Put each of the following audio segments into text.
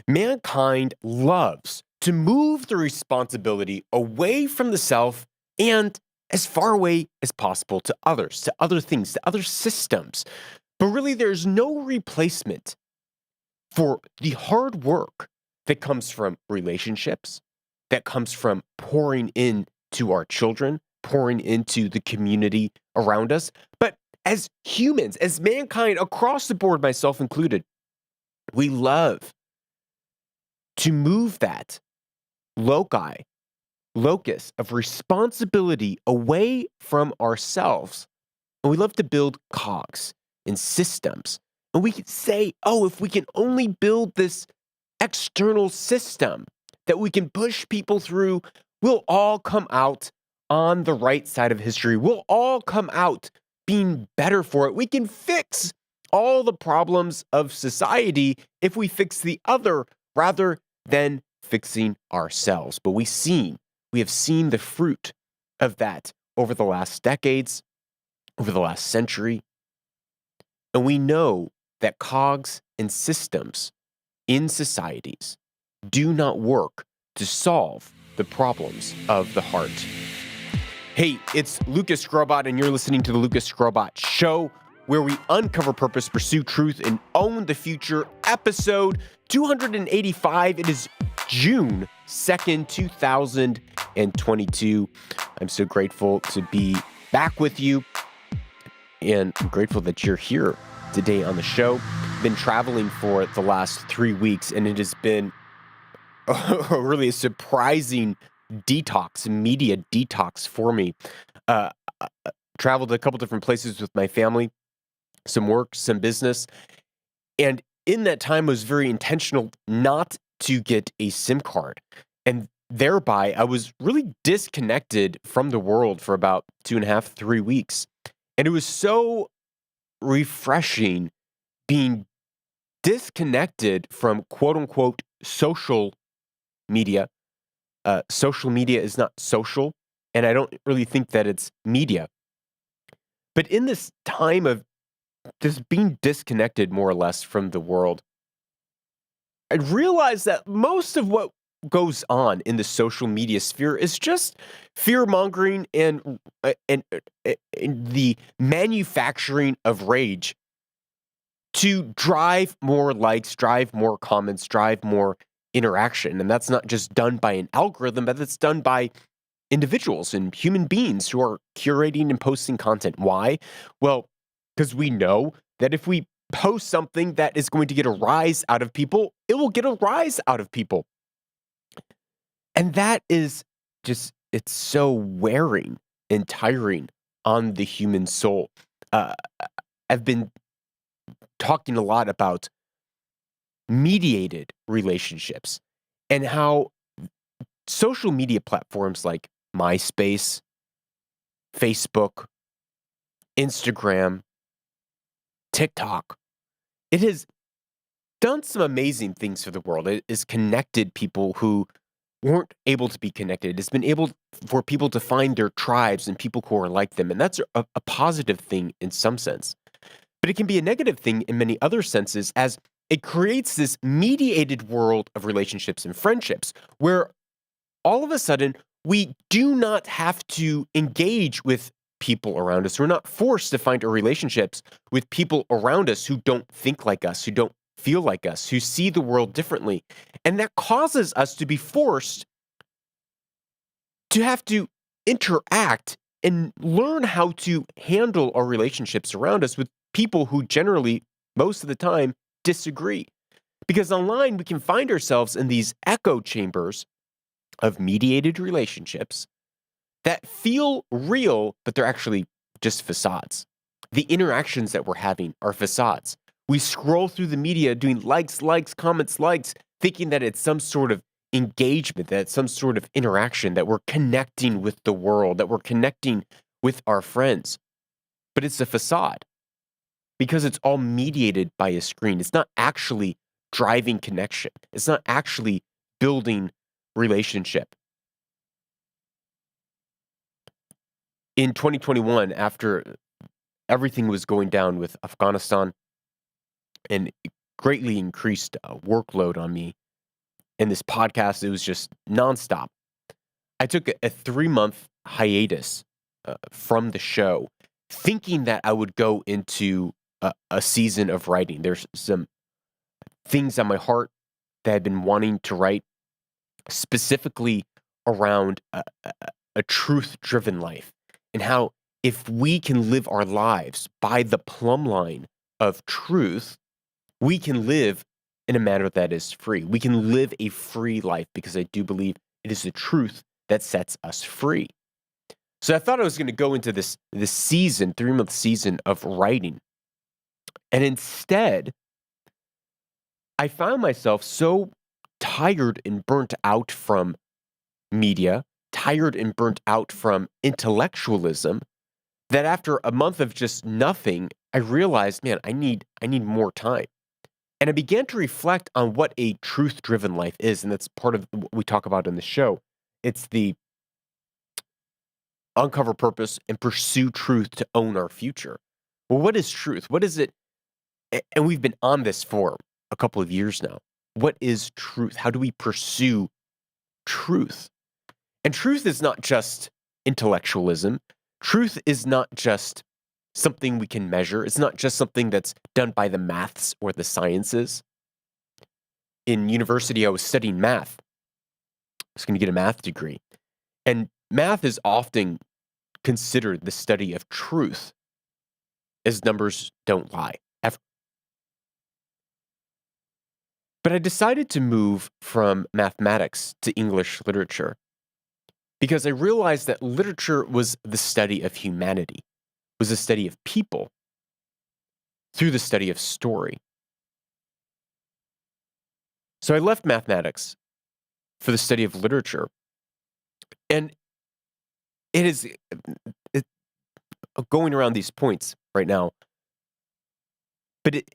Mankind loves to move the responsibility away from the self and as far away as possible to others, to other things, to other systems. But really, there's no replacement for the hard work that comes from relationships, that comes from pouring into our children, pouring into the community around us. But as humans, as mankind across the board, myself included, we love to move that locus of responsibility away from ourselves. And we love to build cogs and systems. And we could say, oh, if we can only build this external system that we can push people through, we'll all come out on the right side of history. We'll all come out being better for it. We can fix all the problems of society if we fix the other rather than fixing ourselves. But we have seen the fruit of that over the last decades, over the last century. And we know that cogs and systems in societies do not work to solve the problems of the heart. Hey, it's Lucas Skrobot, and you're listening to the Lucas Skrobot Show, where we uncover purpose, pursue truth, and own the future. Episode 285. It is June 2nd, 2022. I'm so grateful to be back with you, and I'm grateful that you're here today on the show. Been traveling for the last 3 weeks, and it has been really a surprising media detox for me. Traveled a couple different places with my family, some work, some business, and in that time I was very intentional not to get a SIM card, and thereby I was really disconnected from the world for about 2.5, 3 weeks, and it was so refreshing being disconnected from quote-unquote social media. Social media is not social, and I don't really think that it's media. But in this time of just being disconnected more or less from the world, I realized that most of what goes on in the social media sphere is just fear-mongering and the manufacturing of rage to drive more likes, drive more comments, drive more interaction. And that's not just done by an algorithm, but it's done by individuals and human beings who are curating and posting content. Why? Well, because we know that if we post something that is going to get a rise out of people, it will get a rise out of people. And that is just, it's so wearing and tiring on the human soul. I've been talking a lot about mediated relationships and how social media platforms like MySpace, Facebook, Instagram, TikTok, it has done some amazing things for the world. It has connected people who weren't able to be connected. It's been able for people to find their tribes and people who are like them. And that's a positive thing in some sense. But it can be a negative thing in many other senses, as it creates this mediated world of relationships and friendships where all of a sudden we do not have to engage with people around us. We're not forced to find our relationships with people around us who don't think like us, who don't feel like us, who see the world differently. And that causes us to be forced to have to interact and learn how to handle our relationships around us with people who generally, most of the time, disagree. Because online, we can find ourselves in these echo chambers of mediated relationships that feel real, but they're actually just facades. The interactions that we're having are facades. We scroll through the media doing likes, comments, thinking that it's some sort of engagement, that it's some sort of interaction, that we're connecting with the world, that we're connecting with our friends. But it's a facade because it's all mediated by a screen. It's not actually driving connection. It's not actually building relationship. In 2021, after everything was going down with Afghanistan and it greatly increased workload on me, and this podcast, it was just nonstop. I took a 3-month hiatus from the show, thinking that I would go into a season of writing. There's some things on my heart that I've been wanting to write, specifically around a truth-driven life, and how if we can live our lives by the plumb line of truth, we can live in a manner that is free. We can live a free life because I do believe it is the truth that sets us free. So I thought I was going to go into this season, 3-month season of writing. And instead, I found myself so tired and burnt out from media, tired and burnt out from intellectualism, that after a month of just nothing, I realized, man, I need more time. And I began to reflect on what a truth-driven life is, and that's part of what we talk about in the show. It's the uncover purpose and pursue truth to own our future. Well, what is truth? What is it? And we've been on this for a couple of years now. What is truth? How do we pursue truth? And truth is not just intellectualism. Truth is not just something we can measure. It's not just something that's done by the maths or the sciences. In university, I was studying math. I was going to get a math degree. And math is often considered the study of truth, as numbers don't lie, ever. But I decided to move from mathematics to English literature because I realized that literature was the study of humanity, was the study of people through the study of story. So I left mathematics for the study of literature. And it is going around these points right now, but it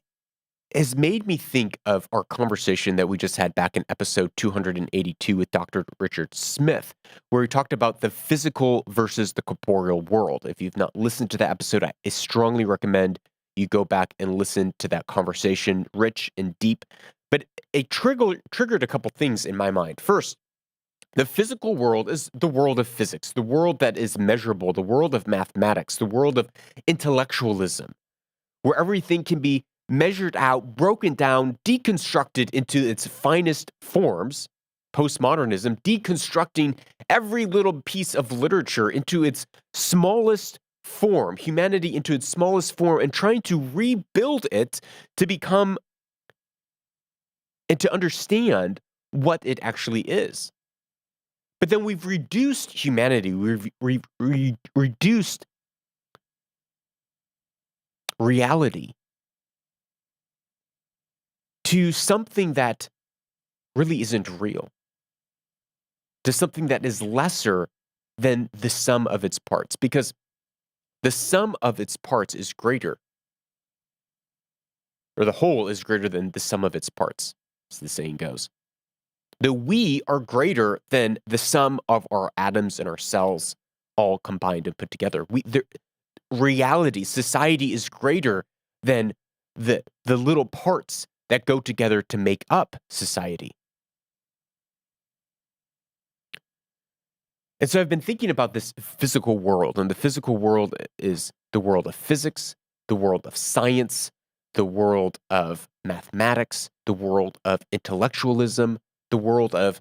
has made me think of our conversation that we just had back in episode 282 with Dr. Richard Smith, where we talked about the physical versus the corporeal world. If you've not listened to that episode, I strongly recommend you go back and listen to that conversation, rich and deep. But it triggered a couple things in my mind. First, the physical world is the world of physics, the world that is measurable, the world of mathematics, the world of intellectualism, where everything can be measured out, broken down, deconstructed into its finest forms, postmodernism, deconstructing every little piece of literature into its smallest form, humanity into its smallest form, and trying to rebuild it to become and to understand what it actually is. But then we've reduced humanity, we've reduced reality to something that really isn't real, to something that is lesser than the sum of its parts, because the sum of its parts is greater, or the whole is greater than the sum of its parts, as the saying goes. The we are greater than the sum of our atoms and our cells all combined and put together. Reality, society is greater than the little parts that go together to make up society. And so I've been thinking about this physical world, and the physical world is the world of physics, the world of science, the world of mathematics, the world of intellectualism, the world of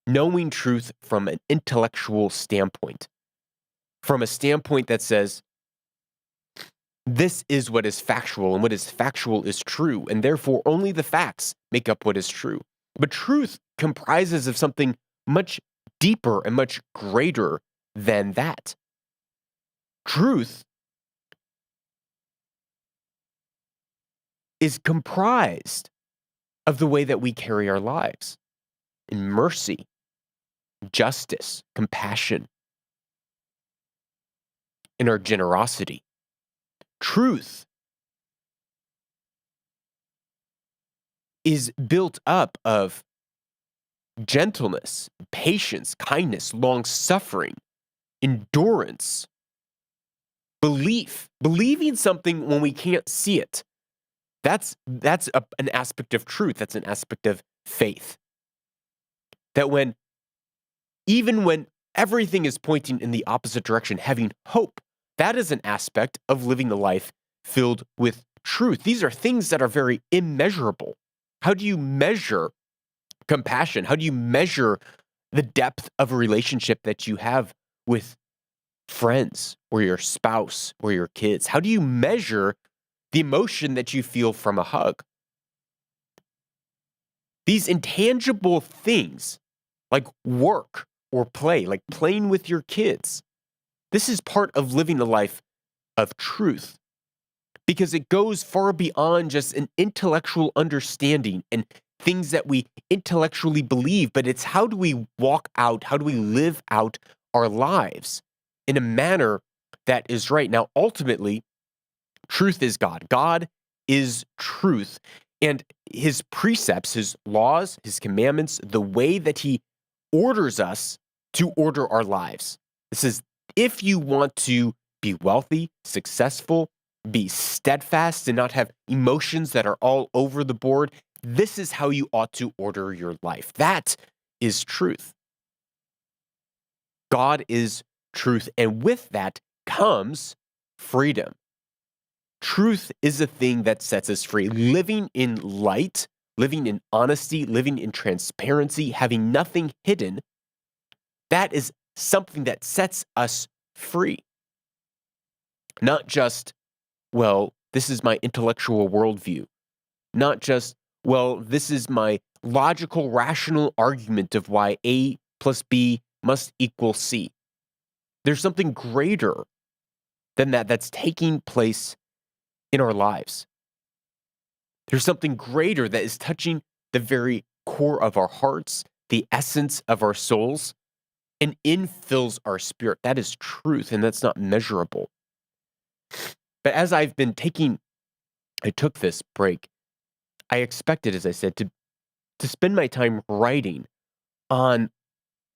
knowing truth from an intellectual standpoint, from a standpoint that says, this is what is factual, and what is factual is true, and therefore only the facts make up what is true. But truth comprises of something much deeper and much greater than that. Truth is comprised of the way that we carry our lives in mercy, justice, compassion, in our generosity. Truth is built up of gentleness, patience, kindness, long-suffering, endurance, believing something when we can't see it. That's an aspect of truth. That's an aspect of faith. That even when everything is pointing in the opposite direction, having hope, that is an aspect of living a life filled with truth. These are things that are very immeasurable. How do you measure compassion? How do you measure the depth of a relationship that you have with friends or your spouse or your kids? How do you measure the emotion that you feel from a hug? These intangible things like work or play, like playing with your kids, this is part of living a life of truth because it goes far beyond just an intellectual understanding and things that we intellectually believe, but it's how do we walk out, how do we live out our lives in a manner that is right. Now, ultimately, truth is God. God is truth. And his precepts, his laws, his commandments, the way that he orders us to order our lives. This is if you want to be wealthy, successful, be steadfast, and not have emotions that are all over the board, this is how you ought to order your life. That is truth. God is truth. And with that comes freedom. Truth is a thing that sets us free. Living in light, living in honesty, living in transparency, having nothing hidden, that is something that sets us free. Not just, well, this is my intellectual worldview. Not just, well, this is my logical, rational argument of why A plus B must equal C. There's something greater than that that's taking place in our lives. There's something greater that is touching the very core of our hearts, the essence of our souls, and infills our spirit. That is truth, and that's not measurable. But as I took this break, I expected, as I said, to spend my time writing on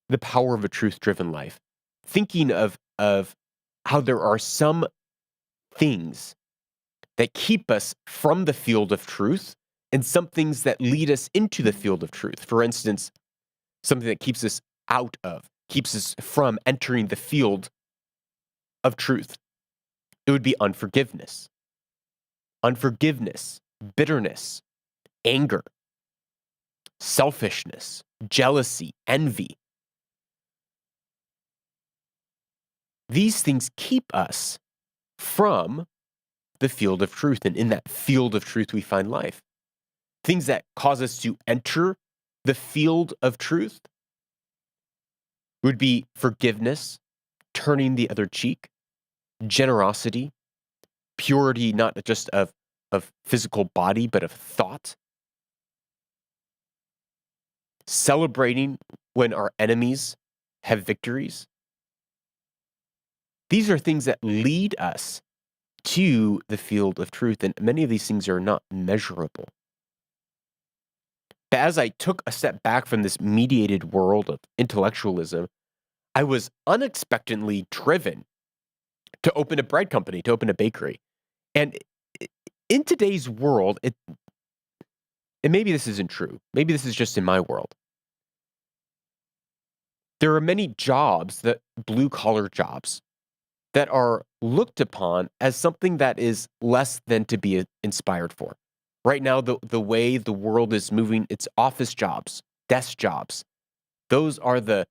the power of a truth-driven life, thinking of how there are some things that keep us from the field of truth and some things that lead us into the field of truth. For instance, something that keeps us from entering the field of truth. It would be unforgiveness. Unforgiveness, bitterness, anger, selfishness, jealousy, envy. These things keep us from the field of truth. And in that field of truth, we find life. Things that cause us to enter the field of truth would be forgiveness, turning the other cheek, generosity, purity, not just of physical body, but of thought, celebrating when our enemies have victories. These are things that lead us to the field of truth, and many of these things are not measurable. But as I took a step back from this mediated world of intellectualism, I was unexpectedly driven to open a bread company, to open a bakery. And in today's world, and maybe this isn't true, maybe this is just in my world, there are many jobs, blue-collar jobs, that are looked upon as something that is less than to be inspired for. Right now, the way the world is moving, it's office jobs, desk jobs. Those are the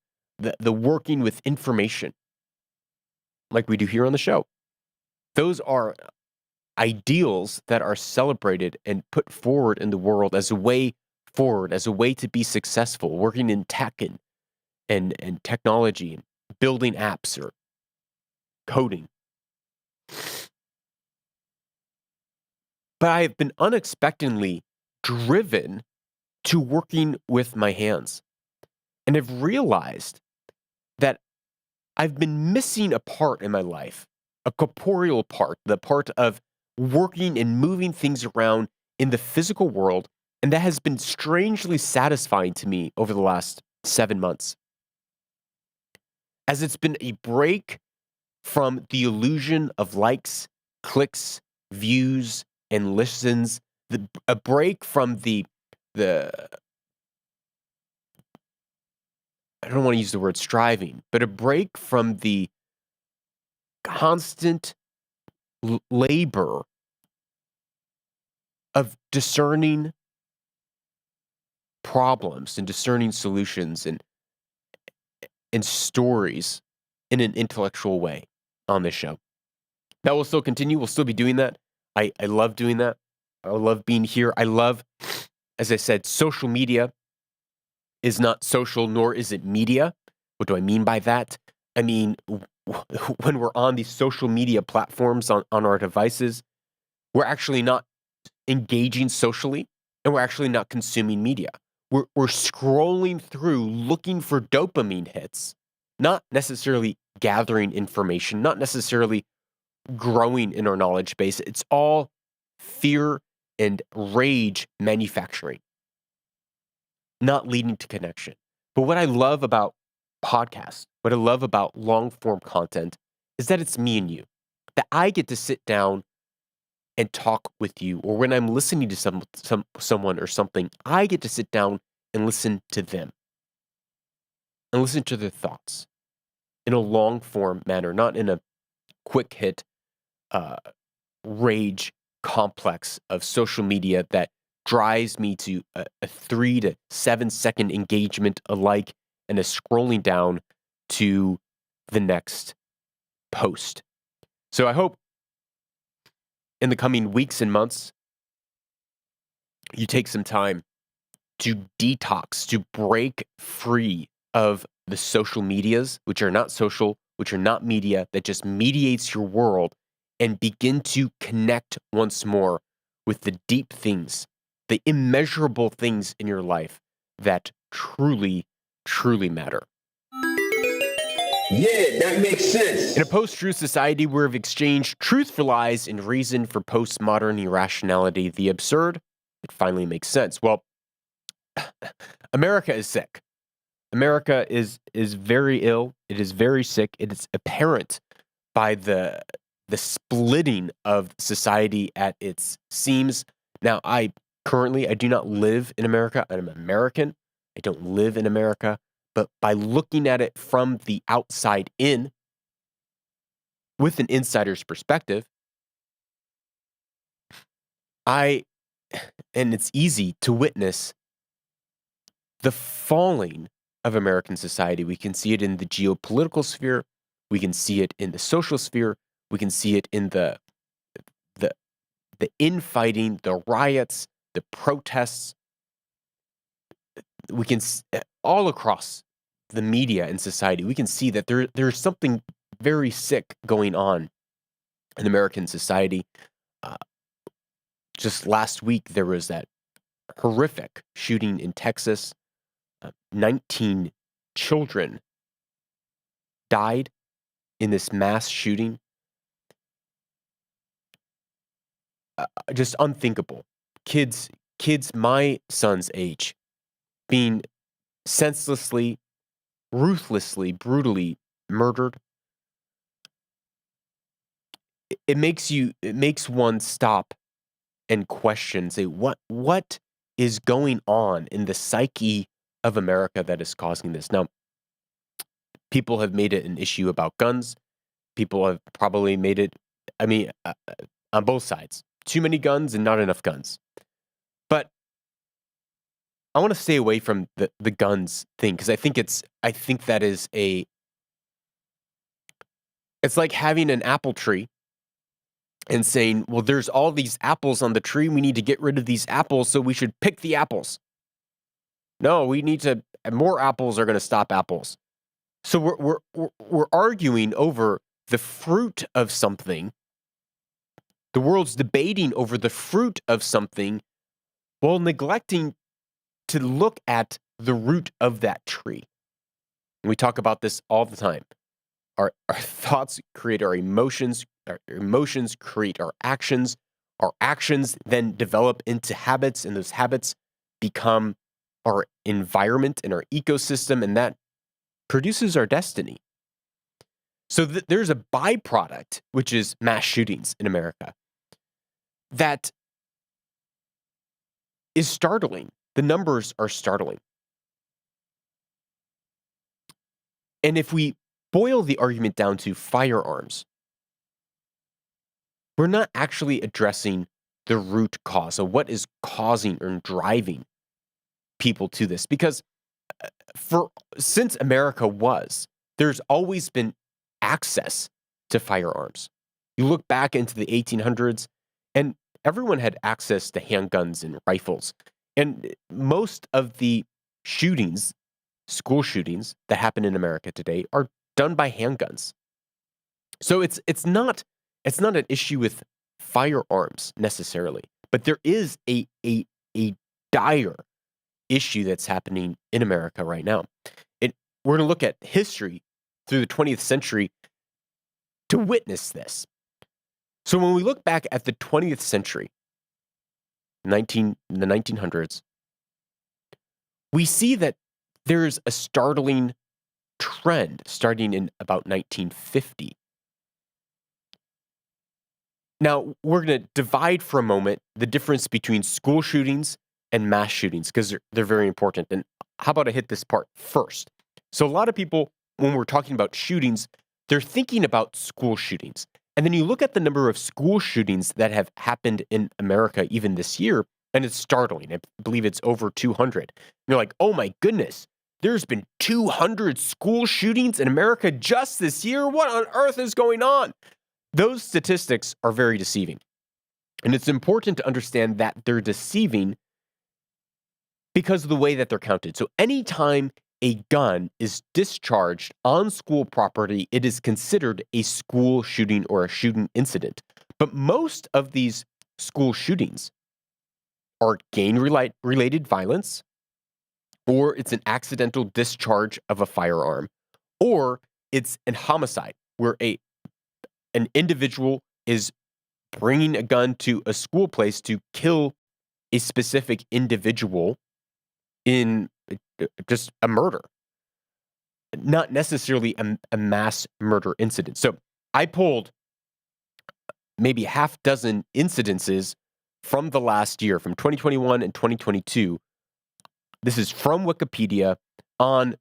working with information, like we do here on the show. Those are ideals that are celebrated and put forward in the world as a way forward, as a way to be successful, working in tech and technology, and building apps or coding. But I have been unexpectedly driven to working with my hands. And I've realized that I've been missing a part in my life, a corporeal part, the part of working and moving things around in the physical world. And that has been strangely satisfying to me over the last 7 months. As it's been a break from the illusion of likes, clicks, views, and listens, a break from the I don't want to use the word striving, but a break from the constant labor of discerning problems and discerning solutions and stories in an intellectual way on this show. That will still continue. We'll still be doing that. I love doing that. I love being here. I love, as I said, social media is not social, nor is it media. What do I mean by that? I mean, when we're on these social media platforms on our devices, we're actually not engaging socially, and we're actually not consuming media. We're scrolling through looking for dopamine hits, not necessarily gathering information, not necessarily growing in our knowledge base. It's all fear and rage manufacturing, not leading to connection. But what I love about podcasts, what I love about long form content is that it's me and you, that I get to sit down and talk with you, or when I'm listening to someone or something, I get to sit down and listen to them and listen to their thoughts in a long form manner, not in a quick hit uh, rage complex of social media that drives me to a 3 to 7 second engagement alike and a scrolling down to the next post. So I hope in the coming weeks and months, you take some time to detox, to break free of the social medias, which are not social, which are not media, that just mediates your world, and begin to connect once more with the deep things, the immeasurable things in your life that truly, truly matter. Yeah, that makes sense. In a post-truth society where we've exchanged truth for lies and reason for postmodern irrationality, the absurd, it finally makes sense. Well, America is sick. America is very ill. It is very sick. It is apparent by the splitting of society at its seams. Now, I do not live in America. I'm American. I don't live in America. But by looking at it from the outside in, with an insider's perspective, and it's easy to witness the falling of American society. We can see it in the geopolitical sphere. We can see it in the social sphere. We can see it in the infighting, the riots, the protests. We can all across the media and society. We can see that there's something very sick going on in American society. Just last week, there was that horrific shooting in Texas. 19 children died in this mass shooting. Just unthinkable. Kids my son's age being senselessly, ruthlessly, brutally murdered. It makes one stop and question, say, what is going on in the psyche of America that is causing this? Now, people have made it an issue about guns. People have probably made it, on both sides. Too many guns and not enough guns. But I want to stay away from the guns thing, because I think that is it's like having an apple tree and saying, well, there's all these apples on the tree. We need to get rid of these apples, so we should pick the apples. No, we need to, more apples are going to stop apples. So we're arguing over the fruit of something. The world's debating over the fruit of something while neglecting to look at the root of that tree. And we talk about this all the time. Our thoughts create our emotions create our actions then develop into habits, and those habits become our environment and our ecosystem, and that produces our destiny. So there's a byproduct, which is mass shootings in America, that is startling. The numbers are startling. And if we boil the argument down to firearms, we're not actually addressing the root cause of what is causing or driving people to this. Because since America there's always been access to firearms. You look back into the 1800s, and everyone had access to handguns and rifles. And most of the shootings, school shootings that happen in America today, are done by handguns. So it's not an issue with firearms necessarily, but there is a dire issue that's happening in America right now. We're going to look at history through the 20th century to witness this. So when we look back at the 20th century, the 1900s, we see that there's a startling trend starting in about 1950. Now, we're going to divide for a moment the difference between school shootings and mass shootings because they're very important. And how about I hit this part first? So a lot of people, when we're talking about shootings, they're thinking about school shootings. And then you look at the number of school shootings that have happened in America even this year, and it's startling. I believe it's over 200. And you're like, oh my goodness, there's been 200 school shootings in America just this year? What on earth is going on? Those statistics are very deceiving. And it's important to understand that they're deceiving because of the way that they're counted. So anytime a gun is discharged on school property, it is considered a school shooting or a shooting incident. But most of these school shootings are gang-related violence, or it's an accidental discharge of a firearm, or it's an homicide where an individual is bringing a gun to a school place to kill a specific individual in just a murder, not necessarily a mass murder incident. So I pulled maybe half dozen incidences from the last year, from 2021 and 2022. This is from Wikipedia on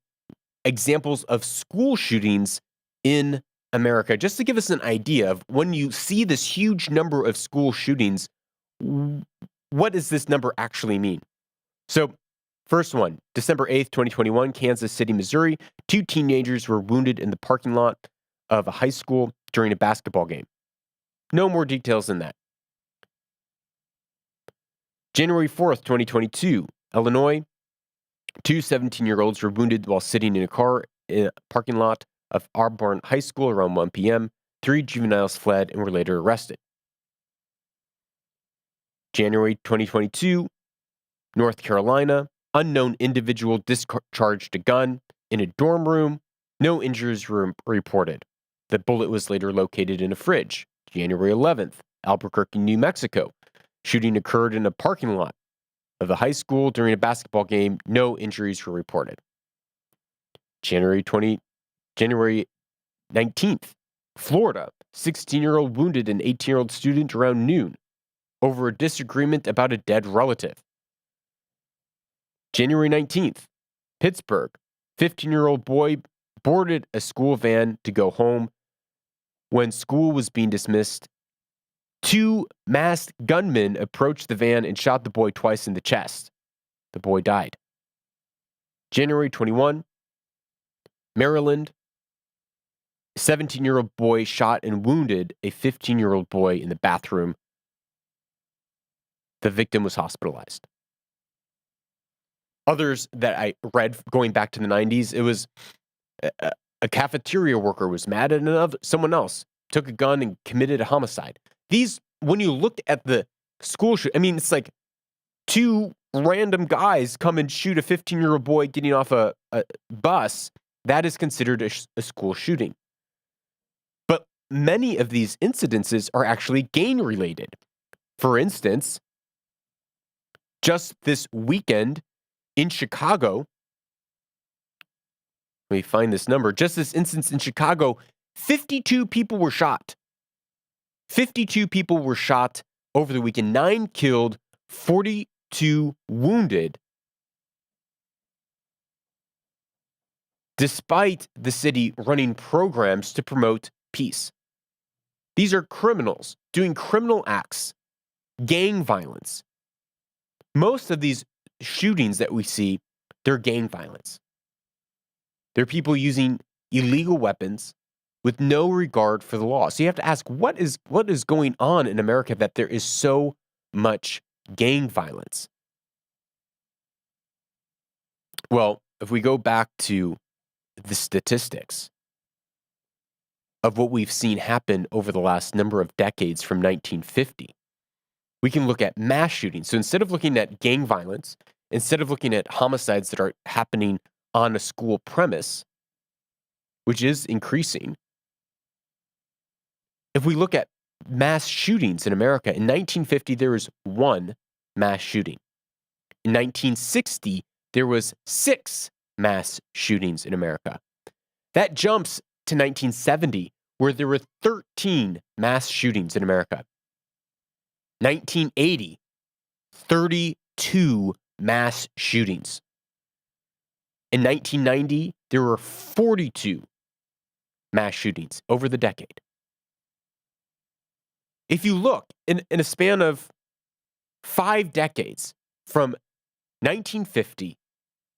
examples of school shootings in America, just to give us an idea of when you see this huge number of school shootings, what does this number actually mean? So, first one, December 8th, 2021, Kansas City, Missouri. 2 teenagers were wounded in the parking lot of a high school during a basketball game. No more details than that. January 4th, 2022, Illinois. 2 17-year-olds were wounded while sitting in a car in a parking lot of Auburn High School around 1 p.m. 3 juveniles fled and were later arrested. January 2022, North Carolina. Unknown individual discharged a gun in a dorm room. No injuries were reported. The bullet was later located in a fridge. January 11th, Albuquerque, New Mexico. Shooting occurred in a parking lot of the high school during a basketball game. No injuries were reported. January 19th, Florida. 16-year-old wounded an 18-year-old student around noon over a disagreement about a dead relative. January 19th, Pittsburgh. 15-year-old boy boarded a school van to go home. When school was being dismissed, 2 masked gunmen approached the van and shot the boy twice in the chest. The boy died. January 21, Maryland. 17-year-old boy shot and wounded a 15-year-old boy in the bathroom. The victim was hospitalized. Others that I read going back to the 90s, it was a cafeteria worker was mad at someone else, took a gun and committed a homicide. These, when you looked at the school shoot, I mean, it's like 2 random guys come and shoot a 15-year-old boy getting off a bus. That is considered a school shooting. But many of these incidences are actually gang-related. For instance, just this weekend in Chicago, let me find this number. Just this instance in Chicago, 52 people were shot. 52 people were shot over the weekend. 9 killed, 42 wounded. despite the city running programs to promote peace. These are criminals doing criminal acts, gang violence. Most of these shootings that we see, they're gang violence. They're people using illegal weapons with no regard for the law. So you have to ask, what is going on in America that there is so much gang violence? Well, if we go back to the statistics of what we've seen happen over the last number of decades from 1950, we can look at mass shootings. So instead of looking at gang violence, instead of looking at homicides that are happening on a school premise, which is increasing, if we look at mass shootings in America, in 1950, there was one mass shooting. In 1960, there was 6 mass shootings in America. That jumps to 1970, where there were 13 mass shootings in America. 1980, 32 mass shootings. In 1990, there were 42 mass shootings over the decade. If you look in a span of 5 decades, from 1950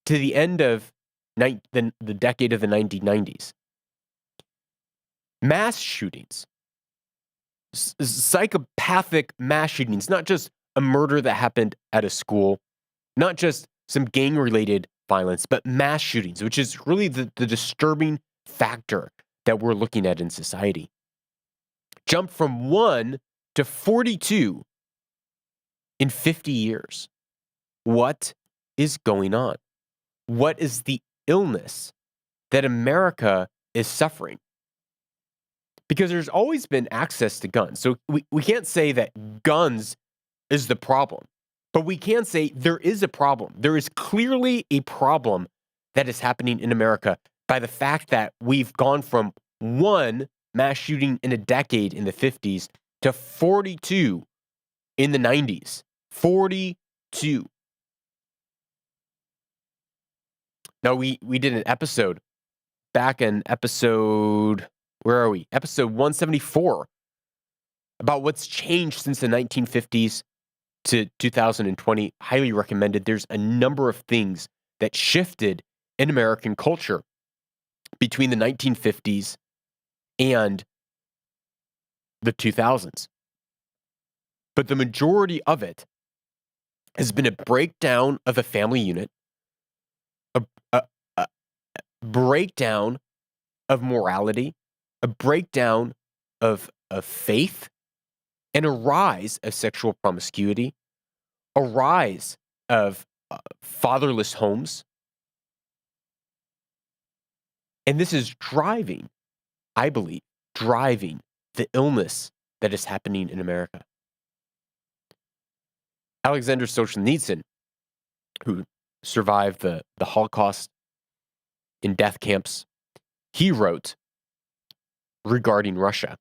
to the end of the decade of the 1990s, mass shootings, psychopathic mass shootings, not just a murder that happened at a school, not just some gang-related violence, but mass shootings, which is really the disturbing factor that we're looking at in society, jumped from 1 to 42 in 50 years. What is going on? What is the illness that America is suffering? Because there's always been access to guns. So we can't say that guns is the problem, but we can say there is a problem. There is clearly a problem that is happening in America by the fact that we've gone from 1 mass shooting in a decade in the 50s to 42 in the 90s. 42. Now, we did an episode back in episode, where are we? Episode 174, about what's changed since the 1950s to 2020. Highly recommended. There's a number of things that shifted in American culture between the 1950s and the 2000s. But the majority of it has been a breakdown of a family unit, a breakdown of morality, a breakdown of faith, and a rise of sexual promiscuity, a rise of fatherless homes. And this is driving, I believe, the illness that is happening in America. Alexander Solzhenitsyn, who survived the Holocaust in death camps, he wrote regarding Russia,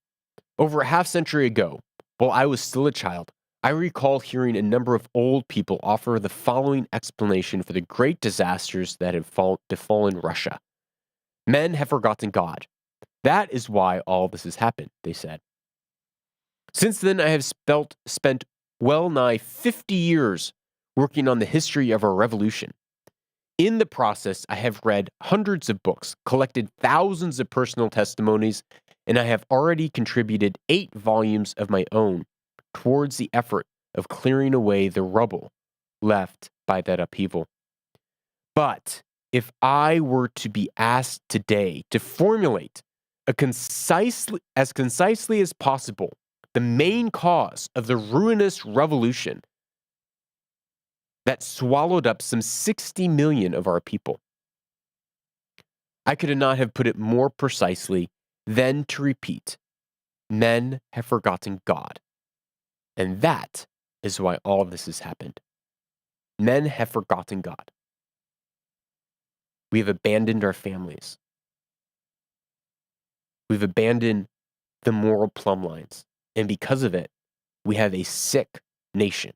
over a half century ago, while I was still a child, I recall hearing a number of old people offer the following explanation for the great disasters that have befallen Russia. Men have forgotten God. That is why all this has happened, they said. Since then, I have spent well nigh 50 years working on the history of our revolution. In the process, I have read hundreds of books, collected thousands of personal testimonies, and I have already contributed 8 volumes of my own towards the effort of clearing away the rubble left by that upheaval. But if I were to be asked today to formulate as concisely as possible the main cause of the ruinous revolution that swallowed up some 60 million of our people, I could not have put it more precisely than to repeat, men have forgotten God. And that is why all of this has happened. Men have forgotten God. We have abandoned our families. We've abandoned the moral plumb lines. And because of it, we have a sick nation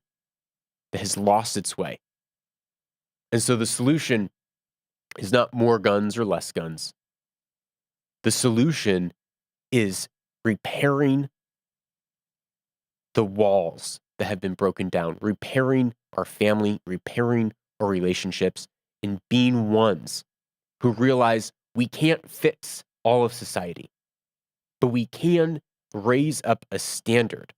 that has lost its way. And so the solution is not more guns or less guns. The solution is repairing the walls that have been broken down, repairing our family, repairing our relationships, and being ones who realize we can't fix all of society, but we can raise up a standard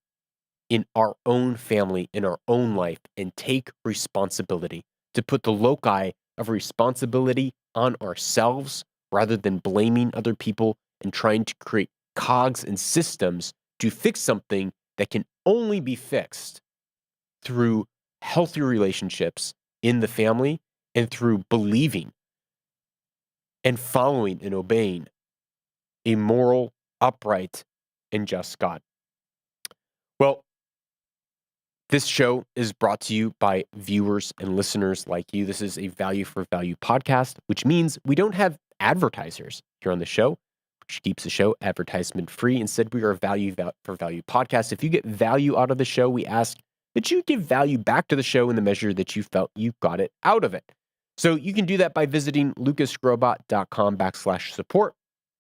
in our own family, in our own life, and take responsibility to put the loci of responsibility on ourselves rather than blaming other people and trying to create cogs and systems to fix something that can only be fixed through healthy relationships in the family and through believing and following and obeying a moral, upright, and just God. Well, this show is brought to you by viewers and listeners like you. This is a value for value podcast, which means we don't have advertisers here on the show, which keeps the show advertisement free. Instead, we are a value for value podcast. If you get value out of the show, we ask that you give value back to the show in the measure that you felt you got it out of it. So you can do that by visiting lucasgrobot.com/support,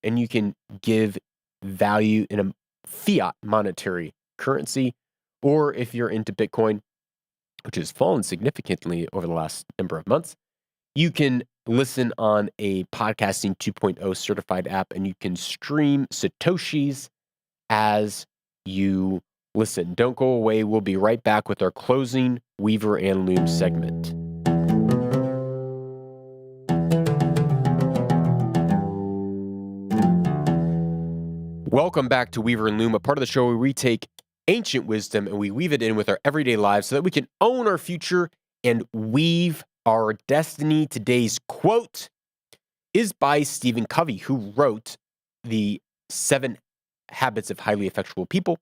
and you can give value in a fiat monetary currency. Or if you're into Bitcoin, which has fallen significantly over the last number of months, you can listen on a Podcasting 2.0 certified app, and you can stream Satoshis as you listen. Don't go away. We'll be right back with our closing Weaver and Loom segment. Welcome back to Weaver and Loom, a part of the show where we take ancient wisdom and we weave it in with our everyday lives so that we can own our future and weave our destiny. Today's quote is by Stephen Covey, who wrote the 7 Habits of Highly Effectual People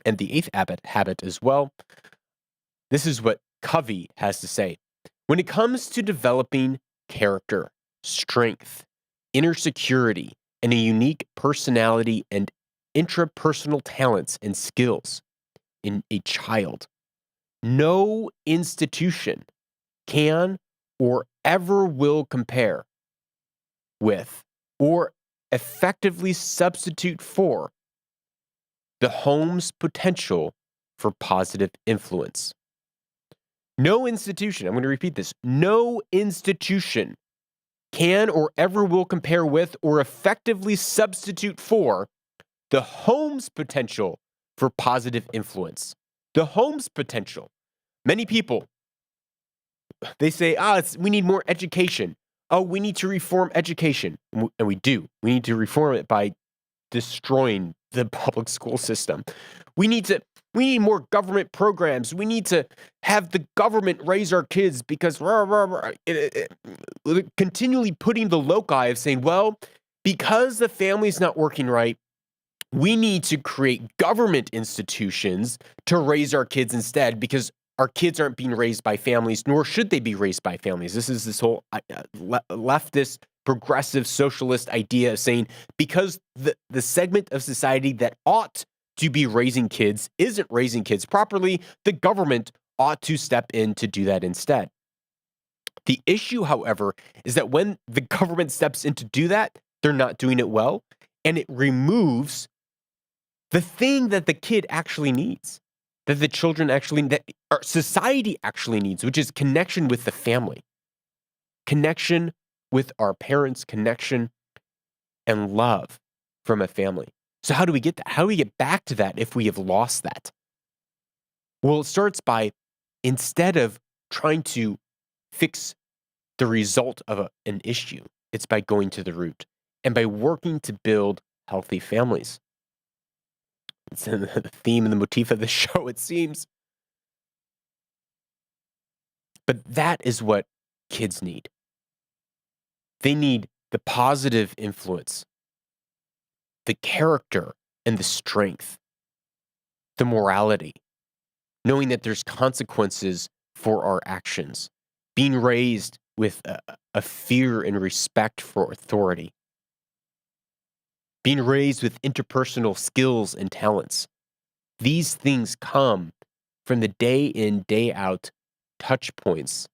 and the 8th habit as well. This is what Covey has to say. When it comes to developing character, strength, inner security, and a unique personality and intrapersonal talents and skills in a child, no institution can or ever will compare with or effectively substitute for the home's potential for positive influence. No institution, I'm going to repeat this, no institution can or ever will compare with or effectively substitute for the home's potential for positive influence. The home's potential. Many people, they say, we need more education. Oh, we need to reform education. And we do. We need to reform it by destroying the public school system. We need more government programs. We need to have the government raise our kids because continually putting the loci of saying, well, because the family's not working right, we need to create government institutions to raise our kids instead because our kids aren't being raised by families, nor should they be raised by families. This is this whole leftist, progressive, socialist idea of saying because the segment of society that ought to be raising kids isn't raising kids properly, the government ought to step in to do that instead. The issue, however, is that when the government steps in to do that, they're not doing it well, and it removes the thing that the kid actually needs, that the children actually, that our society actually needs, which is connection with the family, connection with our parents, connection and love from a family. So how do we get that? How do we get back to that if we have lost that? Well, it starts by, instead of trying to fix the result of an issue, it's by going to the root and by working to build healthy families. It's the theme and the motif of the show, it seems. But that is what kids need. They need the positive influence, the character and the strength, the morality, knowing that there's consequences for our actions, being raised with a fear and respect for authority, being raised with interpersonal skills and talents. These things come from the day in, day out touch points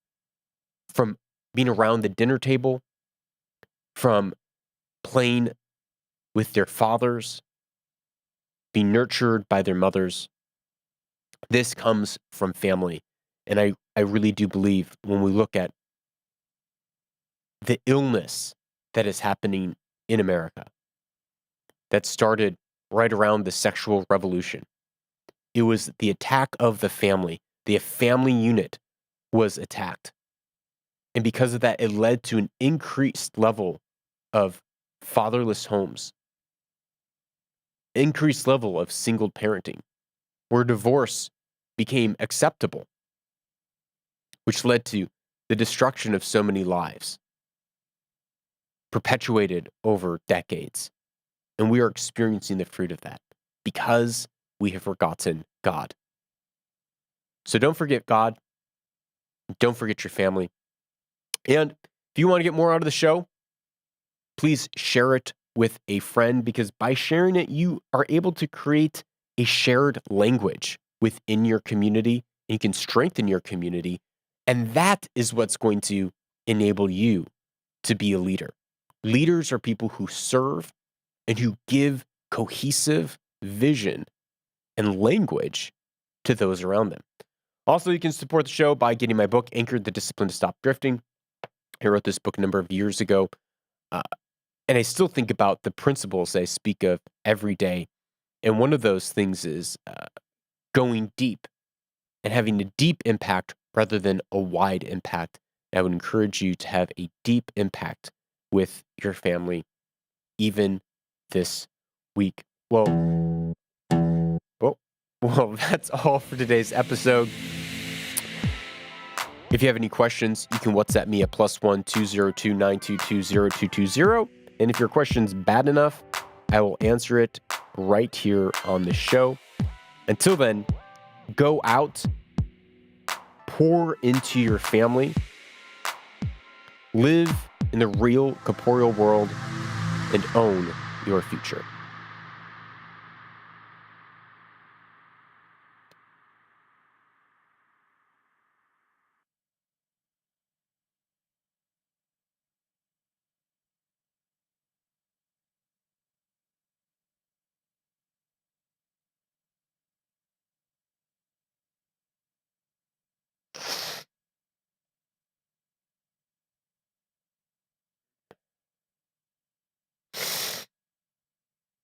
from being around the dinner table, from playing with their fathers, being nurtured by their mothers. This comes from family. And I really do believe when we look at the illness that is happening in America, that started right around the sexual revolution. It was the attack of the family. The family unit was attacked. And because of that, it led to an increased level of fatherless homes, increased level of single parenting, where divorce became acceptable, which led to the destruction of so many lives, perpetuated over decades. And we are experiencing the fruit of that because we have forgotten God. So don't forget God. Don't forget your family. And if you want to get more out of the show, please share it with a friend, because by sharing it, you are able to create a shared language within your community, and you can strengthen your community. And that is what's going to enable you to be a leader. Leaders are people who serve and who give cohesive vision and language to those around them. Also, you can support the show by getting my book, Anchored: The Discipline to Stop Drifting. I wrote this book a number of years ago, and I still think about the principles I speak of every day. And one of those things is going deep and having a deep impact rather than a wide impact. And I would encourage you to have a deep impact with your family, even this week. Well, that's all for today's episode. If you have any questions, you can WhatsApp me at +1 202 922 0220. And if your question's bad enough, I will answer it right here on the show. Until then, go out, pour into your family, live in the real corporeal world, and own your future.